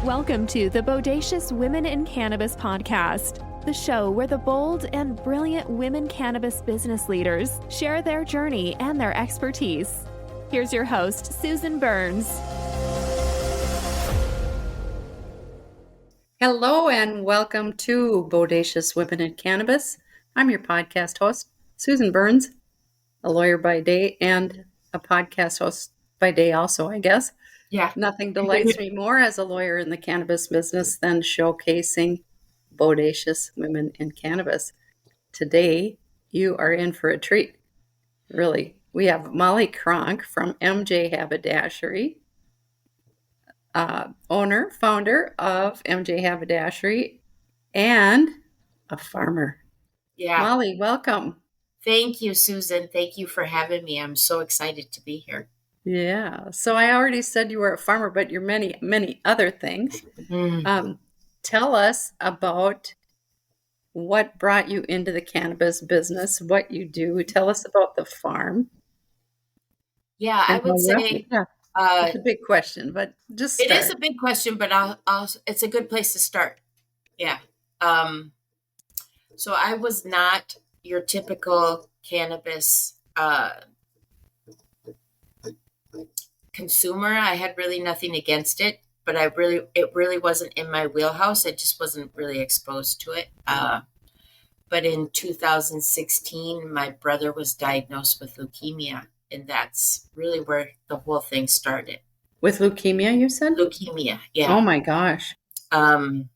Welcome to the Bodacious Women in Cannabis podcast, the show where the bold and brilliant women cannabis business leaders share their journey and their expertise. Here's your host, Susan Burns. Hello and welcome to Bodacious Women in Cannabis. I'm your podcast host, Susan Burns, a lawyer by day and a podcast host by day also, I guess. Yeah. Nothing delights me more as a lawyer in the cannabis business than showcasing bodacious women in cannabis. Today, you are in for a treat. Really. We have Molly Cronk from MJ Haberdashery, owner, founder of MJ Haberdashery, and a farmer. Yeah. Molly, welcome. Thank you, Susan. Thank you for having me. I'm so excited to be here. Yeah. So I already said you were a farmer, but you're many, many other things. Tell us about what brought you into the cannabis business, what you do. Tell us about the farm. Yeah, I would say it's a big question, but just start. It is a big question, but it's a good place to start. Yeah. So I was not your typical cannabis consumer. I had really nothing against it, but it really wasn't in my wheelhouse. I just wasn't really exposed to it. But in 2016, my brother was diagnosed with leukemia, and that's really where the whole thing started. With leukemia, you said? Leukemia, yeah. Oh my gosh. I'd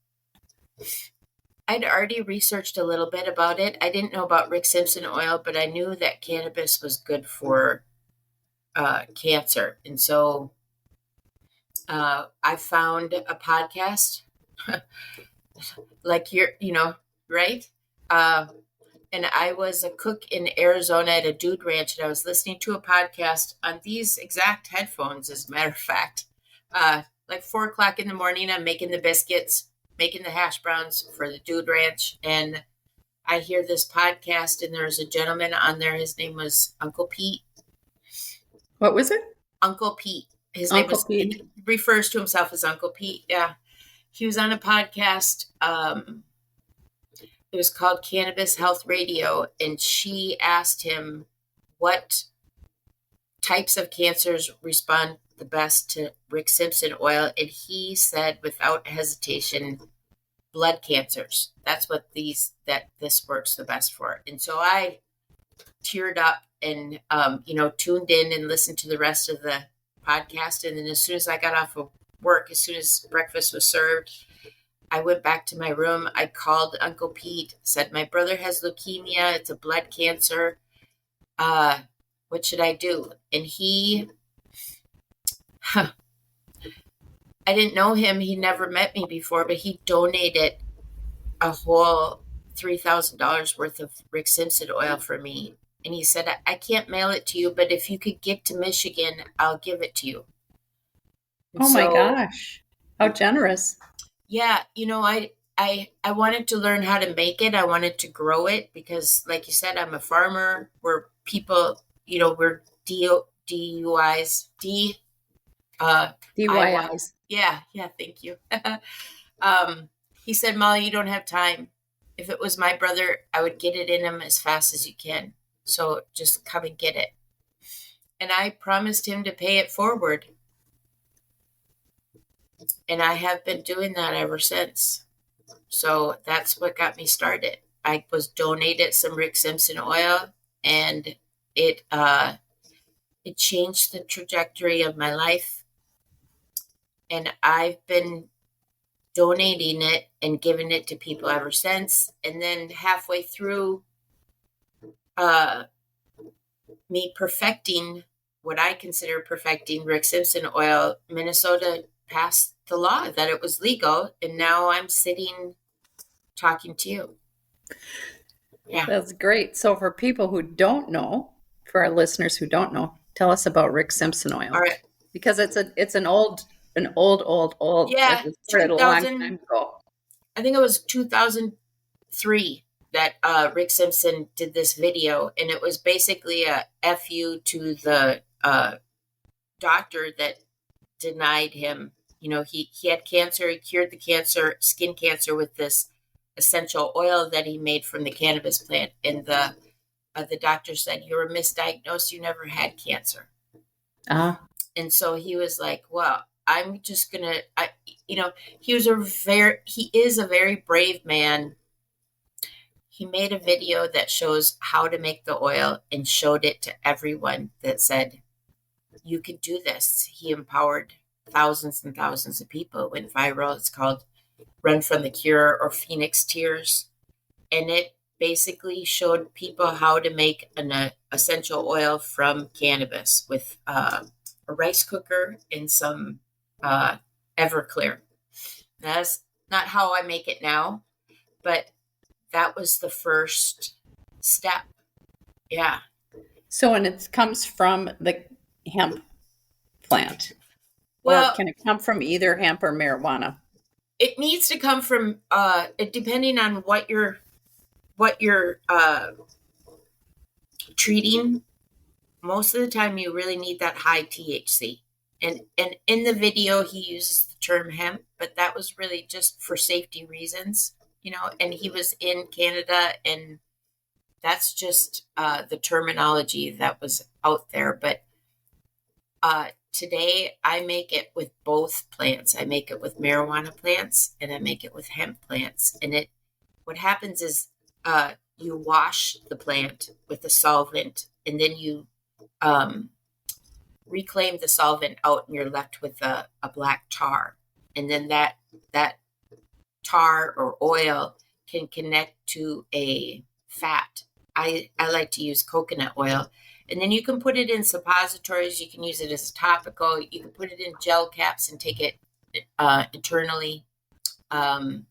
already researched a little bit about it. I didn't know about Rick Simpson Oil, but I knew that cannabis was good for cancer. And so I found a podcast like right? And I was a cook in Arizona at a dude ranch, and I was listening to a podcast on these exact headphones, as a matter of fact. Like 4:00 in the morning, I'm making the biscuits, making the hash browns for the dude ranch. And I hear this podcast, and there's a gentleman on there. His name was Uncle Pete. What was it? Uncle Pete. His Uncle name was Pete. He refers to himself as Uncle Pete. Yeah. He was on a podcast. It was called Cannabis Health Radio. And she asked him what types of cancers respond the best to Rick Simpson Oil. And he said, without hesitation, blood cancers. That's what this works the best for. And so I teared up and, tuned in and listened to the rest of the podcast. And then as soon as I got off of work, as soon as breakfast was served, I went back to my room. I called Uncle Pete, said, my brother has leukemia. It's a blood cancer. What should I do? And I didn't know him. He never met me before, but he donated a whole $3,000 worth of Rick Simpson Oil for me. And he said, I can't mail it to you, but if you could get to Michigan, I'll give it to you. And my gosh. How generous. Yeah. I wanted to learn how to make it. I wanted to grow it because, like you said, I'm a farmer. We're people, we're DUIs. DYIs. Yeah. Thank you. He said, Molly, you don't have time. If it was my brother, I would get it in him as fast as you can. So just come and get it. And I promised him to pay it forward. And I have been doing that ever since. So that's what got me started. I was donated some Rick Simpson Oil, and it changed the trajectory of my life. And I've been donating it and giving it to people ever since. And then halfway through me perfecting what I consider perfecting Rick Simpson Oil, Minnesota passed the law that it was legal. And now I'm sitting talking to you. Yeah. That's great. So for people who don't know, for our listeners who don't know, tell us about Rick Simpson Oil. All right. Because it's an old. Yeah. It started a long time ago. I think it was 2003 that Rick Simpson did this video, and it was basically a FU to the doctor that denied him he had cancer. He cured the cancer, skin cancer, with this essential oil that he made from the cannabis plant. And the doctor said, "You were misdiagnosed. You never had cancer." And so he was like, "Well, I'm just gonna," he is a very brave man. He made a video that shows how to make the oil and showed it to everyone that said, "You can do this." He empowered thousands and thousands of people. It went viral. It's called Run from the Cure, or Phoenix Tears. And it basically showed people how to make an essential oil from cannabis with a rice cooker and some Everclear. That's not how I make it now, but that was the first step. Yeah. So, and it comes from the hemp plant. Well, or can it come from either hemp or marijuana? It needs to come from depending on what you're treating. Most of the time you really need that high THC. And in the video he uses the term hemp, but that was really just for safety reasons, and he was in Canada, and that's just the terminology that was out there. But today I make it with both plants. I make it with marijuana plants and I make it with hemp plants. And what happens is you wash the plant with a solvent, and then you reclaim the solvent out, and you're left with a black tar. And then that tar or oil can connect to a fat. I like to use coconut oil. And then you can put it in suppositories. You can use it as topical. You can put it in gel caps and take it internally. I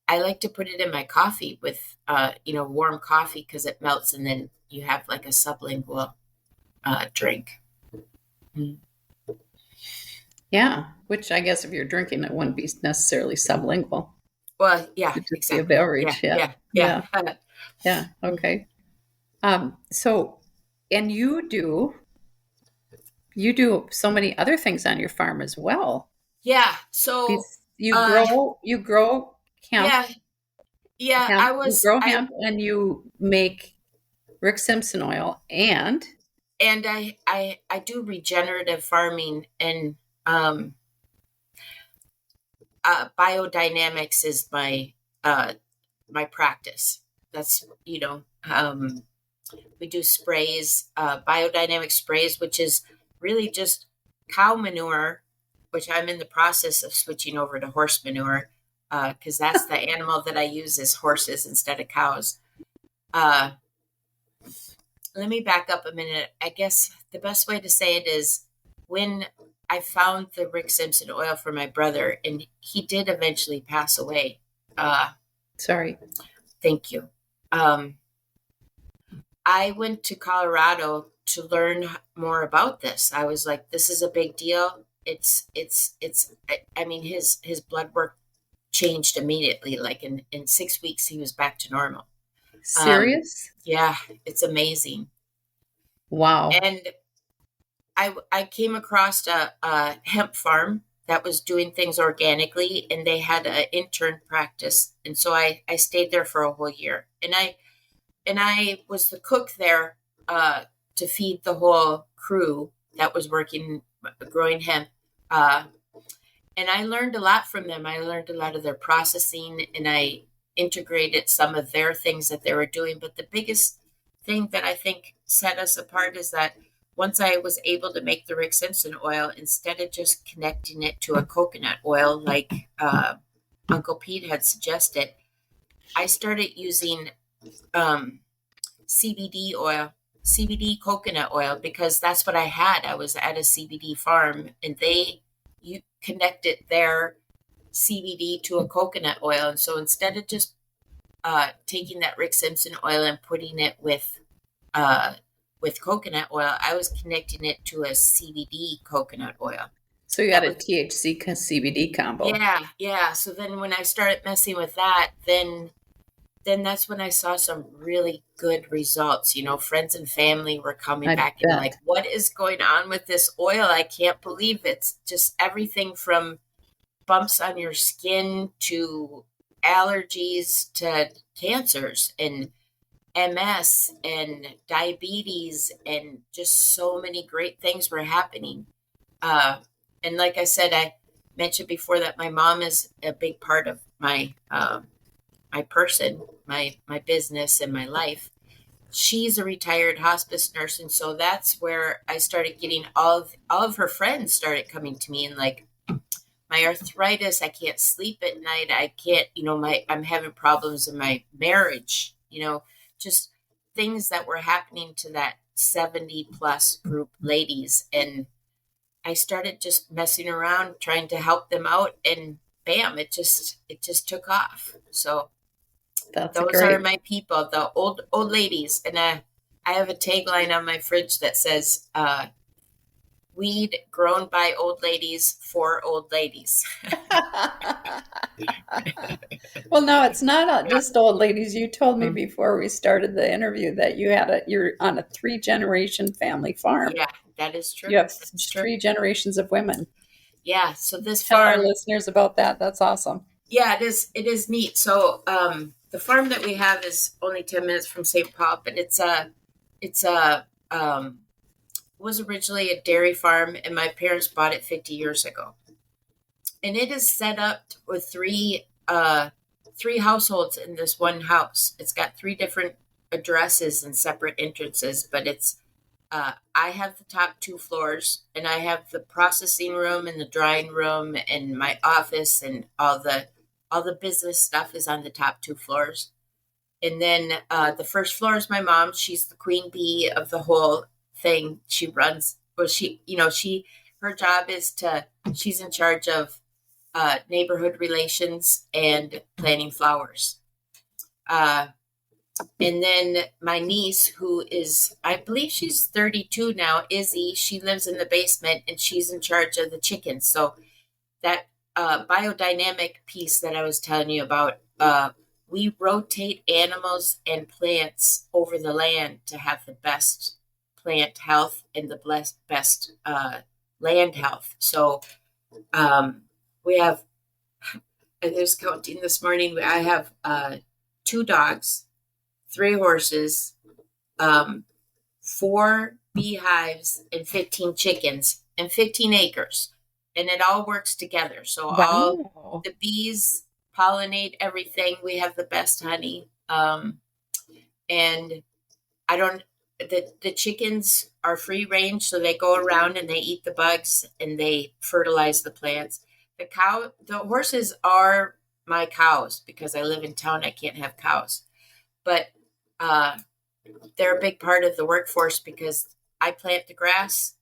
like to put it in my coffee with, warm coffee, because it melts, and then you have like a sublingual drink. Mm. Yeah, which I guess if you're drinking, it wouldn't be necessarily sublingual. Well, yeah, It'd just exactly. be a beverage. Yeah. Yeah. Okay. So, and you do so many other things on your farm as well. Yeah. So you grow hemp. Yeah. You grow hemp, and you make Rick Simpson oil, and I do regenerative farming, and biodynamics is my practice. That's we do sprays, biodynamic sprays, which is really just cow manure, which I'm in the process of switching over to horse manure, because that's the animal that I use is horses instead of cows. Let me back up a minute. I guess the best way to say it is, when I found the Rick Simpson oil for my brother, and he did eventually pass away. Sorry. Thank you. I went to Colorado to learn more about this. I was like, this is a big deal. I mean, his blood work changed immediately. Like in 6 weeks, he was back to normal. Serious? Yeah, it's amazing. Wow. And I came across a hemp farm that was doing things organically, and they had an intern practice. And so I stayed there for a whole year. And I was the cook there to feed the whole crew that was growing hemp. And I learned a lot from them. I learned a lot of their processing, and I integrated some of their things that they were doing. But the biggest thing that I think set us apart is that once I was able to make the Rick Simpson oil, instead of just connecting it to a coconut oil like Uncle Pete had suggested, I started using CBD coconut oil, because that's what I had. I was at a CBD farm, and you connected their CBD to a coconut oil. And so instead of just taking that Rick Simpson oil and putting it with coconut oil, I was connecting it to a CBD coconut oil. So you had a THC CBD combo. Yeah. So then when I started messing with that, then then that's when I saw some really good results. Friends and family were coming I back and bet. like, what is going on with this oil? I can't believe it's just everything from bumps on your skin to allergies to cancers and MS and diabetes, and just so many great things were happening. And like I said, I mentioned before that my mom is a big part of my person, my business, and my life. She's a retired hospice nurse, and so that's where I started getting all of her friends started coming to me and like, my arthritis, I can't sleep at night, I can't, I'm having problems in my marriage, just things that were happening to that 70 plus group ladies. And I started just messing around trying to help them out, and bam, it just took off. So That's those great. are my people, the old ladies. And I have a tagline on my fridge that says, weed grown by old ladies for old ladies. Well, no, it's not just old ladies. You told me before we started the interview that you're on a 3-generation family farm. Yeah, that is true. You have That's true. 3 generations of women. Yeah, so this Tell our farm, listeners about that. That's awesome. yeah, it is neat. So the farm that we have is only 10 minutes from St. Paul, but it's was originally a dairy farm, and my parents bought it 50 years ago. And it is set up with three households in this one house. It's got 3 different addresses and separate entrances, but it's I have the top 2 floors, and I have the processing room and the drying room and my office, and all the business stuff is on the top 2 floors. And then the first floor is my mom. She's the queen bee of the whole thing. She runs, well, her job is she's in charge of neighborhood relations and planting flowers. And then my niece, who is, I believe she's 32 now, Izzy, she lives in the basement, and she's in charge of the chickens. So that biodynamic piece that I was telling you about, we rotate animals and plants over the land to have the best plant health and the best land health. So we have, I was counting this morning, I have 2 dogs, 3 horses, 4 beehives, and 15 chickens, and 15 acres. And it all works together. So all Wow. the bees pollinate everything. We have the best honey. And the chickens are free range, so they go around and they eat the bugs and they fertilize the plants. The horses are my cows because I live in town. I can't have cows, but they're a big part of the workforce because I plant the grass,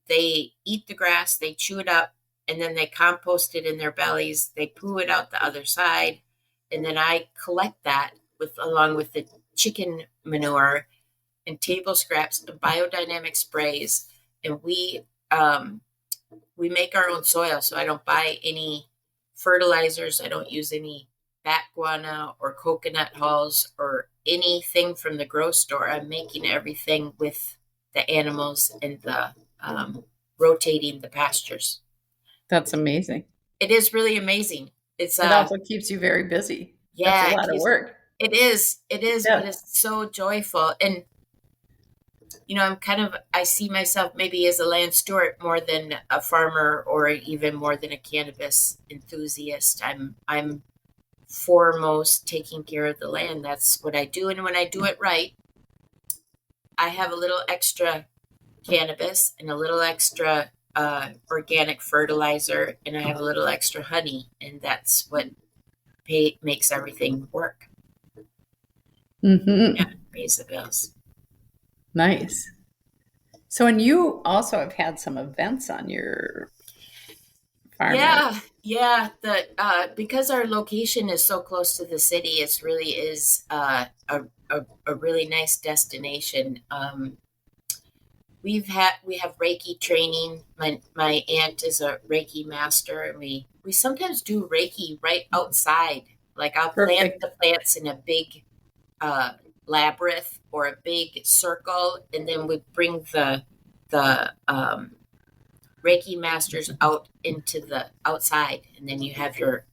they eat the grass, they chew it up, and then they compost it in their bellies. They poo it out the other side, and then I collect that along with the chicken manure and table scraps and biodynamic sprays, and we make our own soil. So I don't buy any fertilizers. I don't use any bat guana or coconut hulls or anything from the grocery store. I'm making everything with the animals and the rotating the pastures. That's amazing. It is really amazing. It also keeps you very busy. Yeah, That's a lot of work. It is, Yeah. but it's so joyful. And I see myself maybe as a land steward more than a farmer or even more than a cannabis enthusiast. I'm foremost taking care of the land. That's what I do. And when I do it right, I have a little extra cannabis and a little extra organic fertilizer, and I have a little extra honey, and that's what makes everything work. Mm-hmm. Yeah, pays the bills. Nice. So, and you also have had some events on your farm. Yeah. Because our location is so close to the city, it really is a really nice destination. We have Reiki training. My aunt is a Reiki master, and we sometimes do Reiki right outside. Like I'll plant the plants in a big labyrinth or a big circle, and then we bring the Reiki masters out into the outside, and then you have your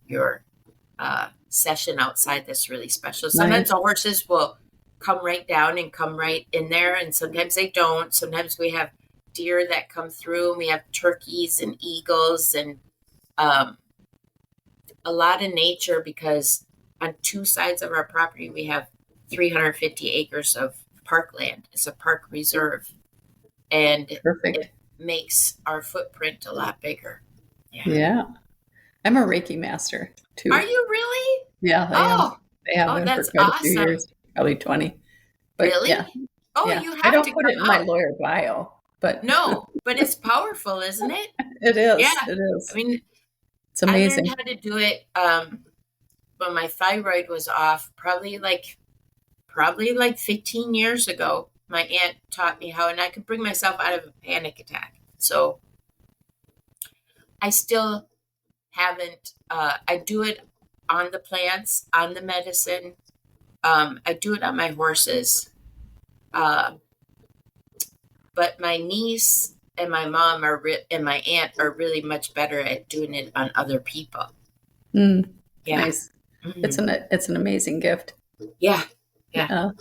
session outside that's really special. Sometimes Nice. the horses will come right down and come right in there, and sometimes they don't. Sometimes we have deer that come through, and we have turkeys and eagles and a lot of nature, because on two sides of our property we have 350 acres of parkland. It's a park reserve, and Perfect. it makes our footprint a lot bigger. Yeah. I'm a Reiki master too. Are you really? Yeah, they have been for that's quite a few awesome. years, probably 20. But Really? yeah. Oh, Yeah. you I have don't to put come it in my out. lawyer bio, but No, but it's powerful, isn't it? it is. Yeah. It is. I mean, It's I amazing. learned how to do it when my thyroid was off, probably like 15 years ago. My aunt taught me how, and I could bring myself out of a panic attack. So I still haven't, I do it on the plants, on the medicine. I do it on my horses. But my niece and my mom and my aunt are really much better at doing it on other people. Yeah. Nice. Mhm. It's an amazing gift. Yeah. Yeah.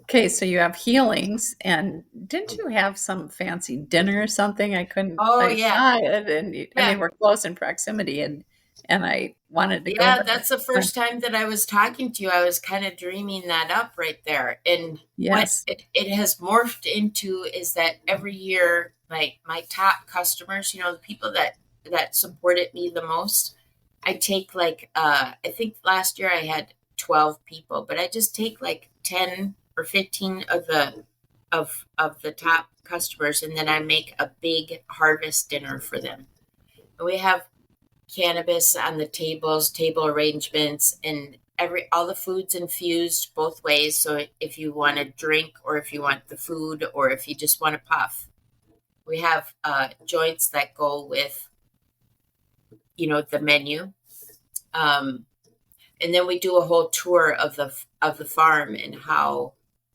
Okay, so you have healings, and didn't you have some fancy dinner or something? I saw it, and I mean, we're close in proximity, and I wanted to go. Yeah, that's the first time that I was talking to you. I was kind of dreaming that up right there. And Yes. what it has morphed into is that every year, my top customers, the people that supported me the most, I take I think last year I had 12 people, but I just take like 10 or 15 of the top customers, and then I make a big harvest dinner for them. And we have cannabis on the tables, table arrangements, and all the food's infused both ways. So if you want to drink, or if you want the food, or if you just want to puff, we have joints that go with the menu. And then we do a whole tour of the farm and how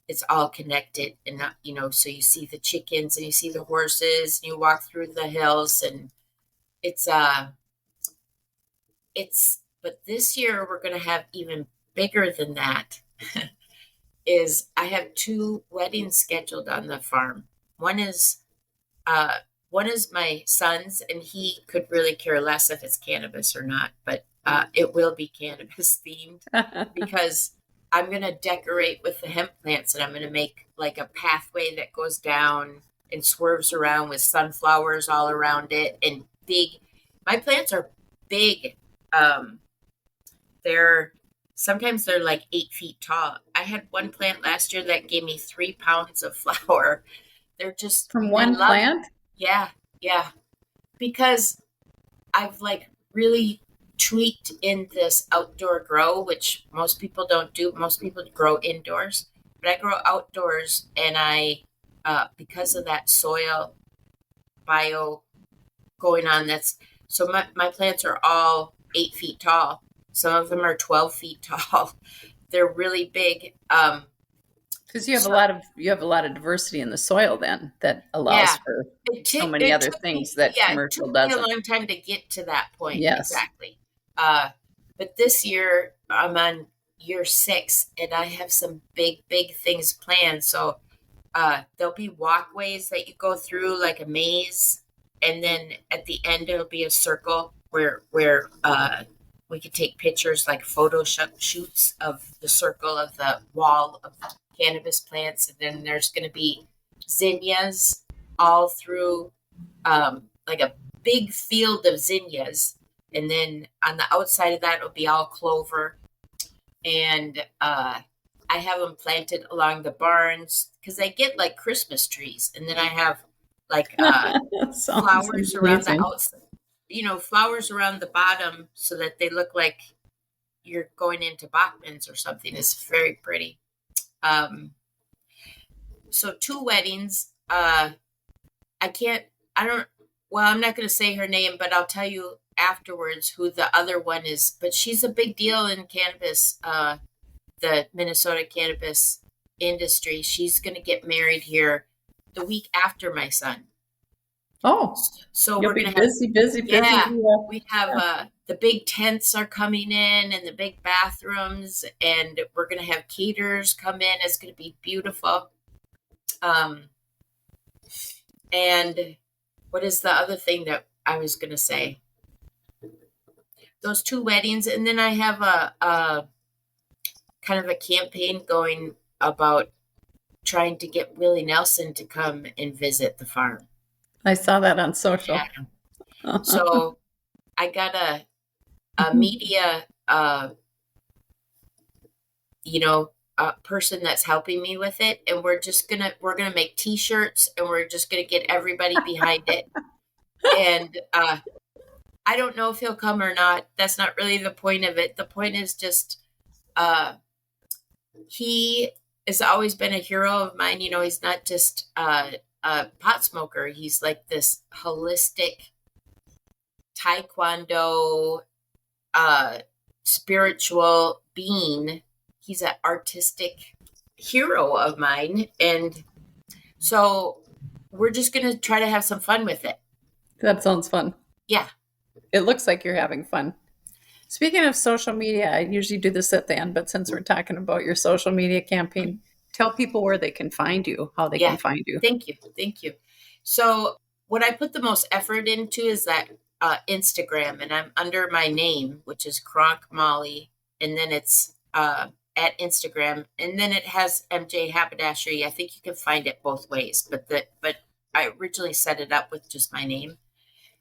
it's all connected. And so you see the chickens and you see the horses and you walk through the hills, and but this year we're going to have even bigger than that. Is I have 2 weddings scheduled on the farm. One is my son's, and he could really care less if it's cannabis or not, but it will be cannabis themed because I'm going to decorate with the hemp plants, and I'm going to make like a pathway that goes down and swerves around with sunflowers all around it, and my plants are big. Sometimes they're like 8 feet tall. I had one plant last year that gave me 3 pounds of flower. They're just from one plant. Yeah. Because I've really tweaked in this outdoor grow, which most people don't do. Most people grow indoors, but I grow outdoors, and I, because of that soil bio going on, so my plants are all 8 feet tall. Some of them are 12 feet tall. They're really big. Because you have a lot of diversity in the soil then that allows for so many other things that commercial doesn't. It took me a long time to get to that point. Yes. Exactly. But this year I'm on year 6, and I have some big things planned. So there'll be walkways that you go through like a maze, and then at the end it'll be a circle where we could take pictures, like photo shoots of the circle of the wall of the cannabis plants. And then there's going to be zinnias all through, like a big field of zinnias. And then on the outside of that, it'll be all clover. And I have them planted along the barns because they get like Christmas trees. And then I have like flowers around the outside. Flowers around the bottom so that they look like you're going into Bachman's or something. It's very pretty. So 2 weddings. I'm not going to say her name, but I'll tell you afterwards who the other one is. But she's a big deal in cannabis the Minnesota cannabis industry. She's going to get married here the week after my son. Oh, so you'll we're be going to have busy. Yeah, we have the big tents are coming in and the big bathrooms, and we're going to have caterers come in. It's going to be beautiful. And what is the other thing that I was going to say? Those 2 weddings, and then I have a kind of a campaign going about trying to get Willie Nelson to come and visit the farm. I saw that on social. Yeah. So I got a media, person that's helping me with it, and we're gonna make T-shirts, and we're just gonna get everybody behind it. And I don't know if he'll come or not. That's not really the point of it. The point is just he has always been a hero of mine. He's not just a pot smoker. He's like this holistic Taekwondo spiritual being. He's an artistic hero of mine. And so we're just going to try to have some fun with it. That sounds fun. Yeah. It looks like you're having fun. Speaking of social media, I usually do this at the end, but since we're talking about your social media campaign, tell people where they can find you, how they can find you. Thank you. So what I put the most effort into is that Instagram, and I'm under my name, which is Cronk Molly, and then it's at Instagram, and then it has MJ Haberdashery. I think you can find it both ways, but I originally set it up with just my name.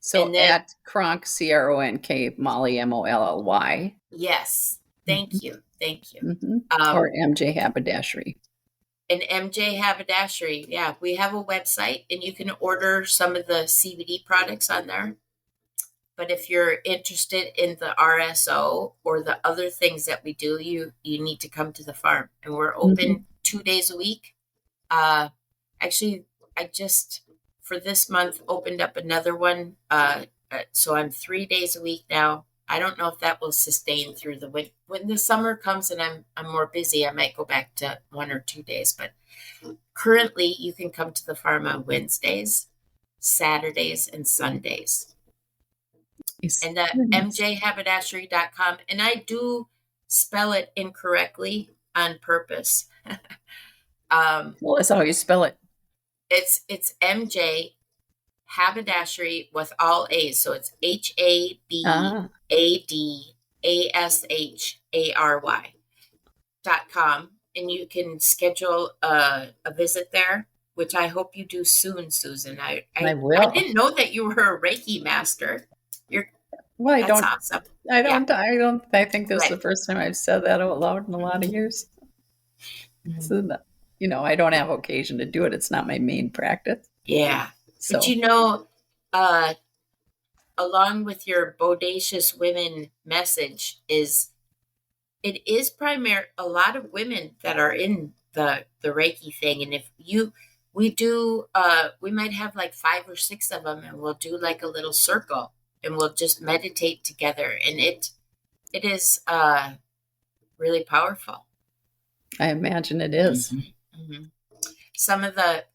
So then, at Cronk, Cronk, Molly, Molly. Yes. Thank you. Mm-hmm. Or MJ Haberdashery. And MJ Haberdashery. Yeah, we have a website, and you can order some of the CBD products on there. But if you're interested in the RSO or the other things that we do, you need to come to the farm. And we're open 2 days a week. Actually, I just, for this month, opened up another one. So I'm 3 days a week now. I don't know if that will sustain through the winter. When the summer comes and I'm more busy, I might go back to 1 or 2 days. But currently, you can come to the farm on Wednesdays, Saturdays, and Sundays. And MJHaberdashery.com. And I do spell it incorrectly on purpose. Well, that's how you spell it. It's MJ Haberdashery with all A's. So it's HABADASHARY.com. And you can schedule a visit there, which I hope you do soon, Susan. I will. I didn't know that you were a Reiki master. That's awesome. I think this is the first time I've said that out loud in a lot of years. So, I don't have occasion to do it. It's not my main practice. Yeah. So. But along with your bodacious women message it is a lot of women that are in the Reiki thing. And we might have like 5 or 6 of them, and we'll do like a little circle. And we'll just meditate together, and it is really powerful. I imagine it is. Mm-hmm. Some of the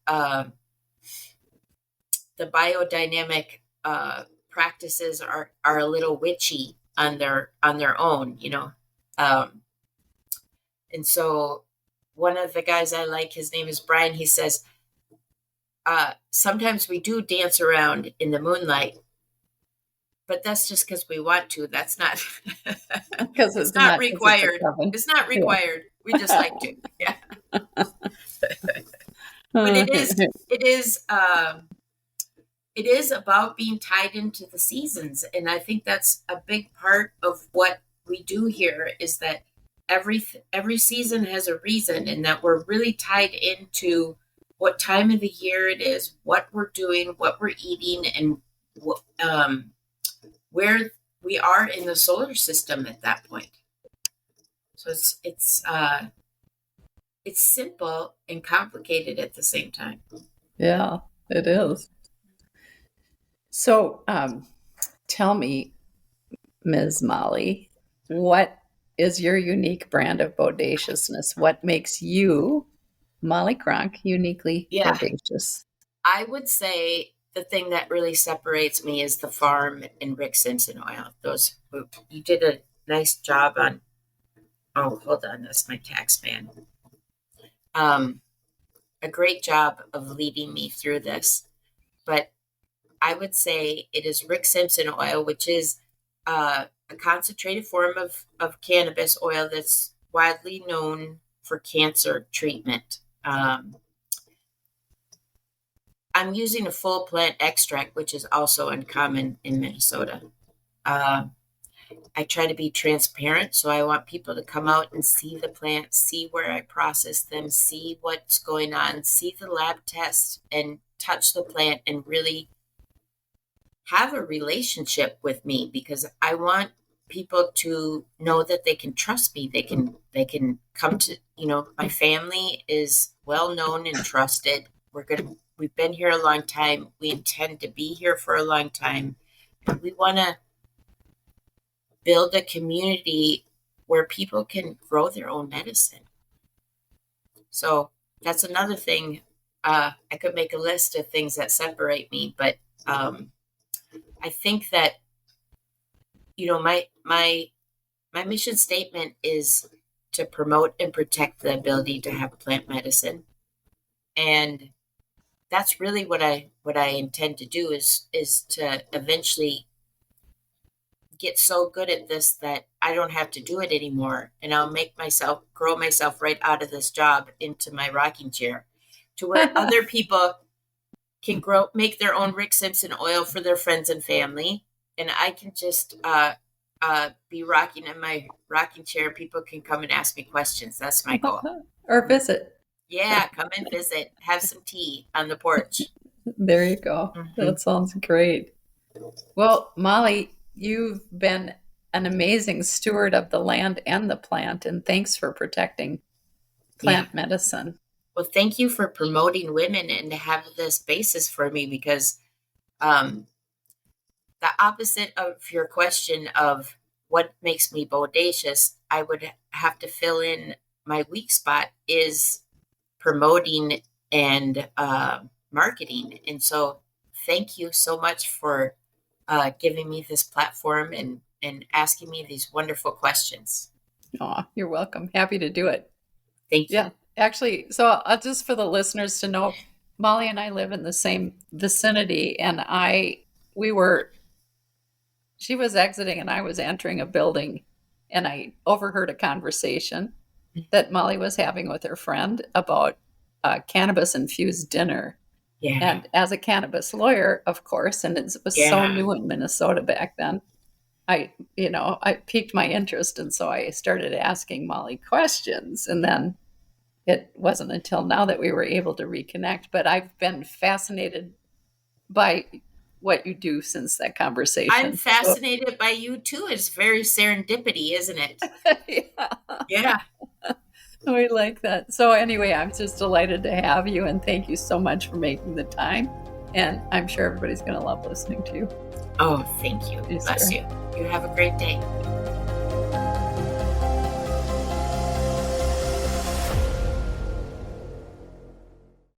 biodynamic practices are a little witchy on their own, and so one of the guys I like, his name is Brian. He says sometimes we do dance around in the moonlight. But that's just because we want to. That's not because it's not required. It's not required. We just like to. Yeah. But it is about being tied into the seasons, and I think that's a big part of what we do here. Is that every season has a reason, and that we're really tied into what time of the year it is, what we're doing, what we're eating, and where we are in the solar system at that point. So it's simple and complicated at the same time. Yeah, it is. So tell me, Ms. Molly, what is your unique brand of bodaciousness? What makes you, Molly Cronk, uniquely bodacious? I would say the thing that really separates me is the farm and Rick Simpson Oil. You did a nice job on. Oh, hold on, that's my tax man. A great job of leading me through this, but I would say it is Rick Simpson Oil, which is a concentrated form of cannabis oil that's widely known for cancer treatment. I'm using a full plant extract, which is also uncommon in Minnesota. I try to be transparent, so I want people to come out and see the plant, see where I process them, see what's going on, see the lab tests, and touch the plant and really have a relationship with me, because I want people to know that they can trust me. They can come to, my family is well known and trusted. We've been here a long time. We intend to be here for a long time. And we want to build a community where people can grow their own medicine. So that's another thing. I could make a list of things that separate me, but I think that, my mission statement is to promote and protect the ability to have plant medicine. And that's really what I intend to do is to eventually get so good at this that I don't have to do it anymore. And I'll grow myself right out of this job into my rocking chair to where other people can make their own Rick Simpson oil for their friends and family. And I can just be rocking in my rocking chair. People can come and ask me questions. That's my goal. Or visit. Yeah, come and visit. Have some tea on the porch. There you go. Mm-hmm. That sounds great. Well, Molly, you've been an amazing steward of the land and the plant, and thanks for protecting plant medicine. Well, thank you for promoting women and to have this basis for me, because the opposite of your question of what makes me bodacious, I would have to fill in my weak spot is promoting and marketing. And so thank you so much for giving me this platform and asking me these wonderful questions. Oh, you're welcome. Happy to do it. Thank you. Yeah, actually, so just for the listeners to know, Molly and I live in the same vicinity, and she was exiting and I was entering a building, and I overheard a conversation that Molly was having with her friend about cannabis-infused dinner. Yeah. And as a cannabis lawyer, of course, and it was so new in Minnesota back then, I piqued my interest. And so I started asking Molly questions. And then it wasn't until now that we were able to reconnect. But I've been fascinated by what you do since that conversation. I'm fascinated by you too. It's very serendipity, isn't it? Yeah. We like that. So anyway, I'm just delighted to have you, and thank you so much for making the time. And I'm sure everybody's going to love listening to you. Oh, thank you. Bless you. You have a great day.